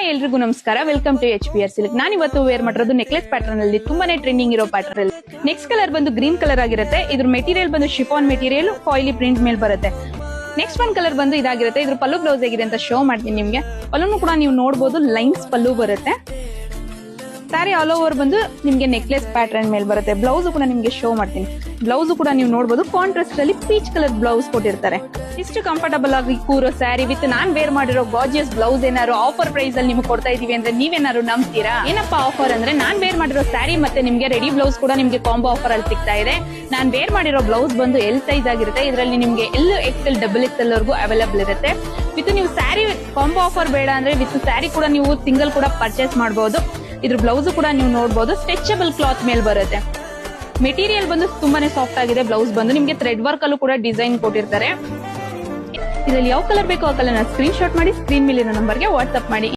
Hi ಎಲ್ರಿಗೂ ನಮಸ್ಕಾರ, welcome to HPR silk. ನಾನು ಇವತ್ತು ವೇರ್ ಮಾಡಿರೋದು ನೆಕ್ಲೆಸ್ ಪ್ಯಾಟರ್ನ್ ಅಲ್ಲಿ ತುಂಬಾನೇ ಟ್ರೆಂಡಿಂಗ್ ಇರೋ ಪ್ಯಾಟರ್ನ್ ಅಲ್ಲಿ. ನೆಕ್ಸ್ಟ್ ಕಲರ್ ಬಂದು ಗ್ರೀನ್ ಕಲರ್ ಆಗಿರುತ್ತೆ. ಇದ್ರ ಮೆಟೀರಿಯಲ್ ಬಂದು ಶಿಫಾನ್ ಮೆಟೀರಿಯಲ್, ಫಾಯಿಲಿ ಪ್ರಿಂಟ್ ಮೇಲೆ ಬರುತ್ತೆ. ನೆಕ್ಸ್ಟ್ ಒನ್ ಕಲರ್ ಬಂದು ಇದಾಗಿರುತ್ತೆ. ಇದ್ರ ಪಲ್ಲು ಬ್ಲೌಸ್ ಆಗಿದೆ ಅಂತ ಶೋ ಮಾಡ್ತೀನಿ ನಿಮ್ಗೆ. ಪಲ್ಲುನು ಕೂಡ ನೀವು ನೋಡಬಹುದು, ಲೈನ್ಸ್ ಪಲ್ಲು ಬರುತ್ತೆ. ಸ್ಯಾರಿ ಆಲ್ ಓವರ್ ಬಂದು ನಿಮ್ಗೆ ನೆಕ್ಲೆಸ್ ಪ್ಯಾಟರ್ನ್ ಮೇಲೆ ಬರುತ್ತೆ. ಬ್ಲೌಸ್ ಕೂಡ ನಿಮ್ಗೆ ಶೋ ಮಾಡ್ತೀನಿ. ಬ್ಲೌಸ್ ಕೂಡ ನೀವು ನೋಡಬಹುದು, ಕಾಂಟ್ರಾಸ್ಟ್ ಅಲ್ಲಿ ಪೀಚ್ ಕಲರ್ ಬ್ಲೌಸ್ ಕೊಟ್ಟಿರ್ತಾರೆ. ಇಷ್ಟು ಕಂಫರ್ಟಬಲ್ ಆಗಿ ಕೂರೋ ಸ್ಯಾರಿ ವಿತ್ ನಾನ್ ವೇರ್ ಮಾಡಿರೋ ಗಾರ್ಜಿಯಸ್ ಬ್ಲೌಸ್ ಏನಾದ್ರು ಆಫರ್ ಪ್ರೈಸ್ ಅಲ್ಲಿ ನಿಮ್ಗೆ ಕೊಡ್ತಾ ಇದೀವಿ ಅಂದ್ರೆ ನೀವೇನಾದ್ರು ನಂಬ್ತೀರಾ? ಏನಪ್ಪಾ ಆಫರ್ ಅಂದ್ರೆ, ನಾನ್ ವೇರ್ ಮಾಡಿರೋ ಸ್ಯಾರಿ ಮತ್ತೆ ನಿಮ್ಗೆ ರೆಡಿ ಬ್ಲೌಸ್ ಕೂಡ ನಿಮ್ಗೆ ಕಾಂಬೋ ಆಫರ್ ಅಲ್ಲಿ ಸಿಗ್ತಾ ಇದೆ. ನಾನ್ ವೇರ್ ಮಾಡಿರೋ ಬ್ಲೌಸ್ ಬಂದು ಎಲ್ ಸೈಜ್ ಆಗಿರುತ್ತೆ. ಇದರಲ್ಲಿ ನಿಮ್ಗೆ XL, XXL ವರೆಗೂ ಅವೈಲೇಬಲ್ ಇರುತ್ತೆ. ವಿತ್ ನೀವು ಸ್ಯಾರಿ ಕಾಂಬೋ ಆಫರ್ ಬೇಡ ಅಂದ್ರೆ ವಿತ್ ಸ್ಯಾರಿ ಕೂಡ ನೀವು ಸಿಂಗಲ್ ಕೂಡ ಪರ್ಚೇಸ್ ಮಾಡಬಹುದು. ಇದ್ರ ಬ್ಲೌಸ್ ಕೂಡ ನೀವು ನೋಡಬಹುದು, ಸ್ಟ್ರೆಚಬಲ್ ಕ್ಲಾತ್ ಮೇಲೆ ಬರುತ್ತೆ. ಮೆಟೀರಿಯಲ್ ಬಂದು ತುಂಬಾನೇ ಸಾಫ್ಟ್ ಆಗಿದೆ. ಬ್ಲೌಸ್ ಬಂದು ನಿಮ್ಗೆ ಥ್ರೆಡ್ ವರ್ಕ್ ಅಲ್ಲೂ ಕೂಡ ಡಿಸೈನ್ ಕೊಟ್ಟಿರ್ತಾರೆ. ಇದರಲ್ಲಿ ಯಾವ ಕಲರ್ ಬೇಕೋ ಆ ಕಲರ್ ಸ್ಕ್ರೀನ್ ಶಾಟ್ ಮಾಡಿ ಸ್ಕ್ರೀನ್ ಮೇಲಿನ ನಂಬರ್ಗೆ ವಾಟ್ಸ್ಆಪ್ ಮಾಡಿ.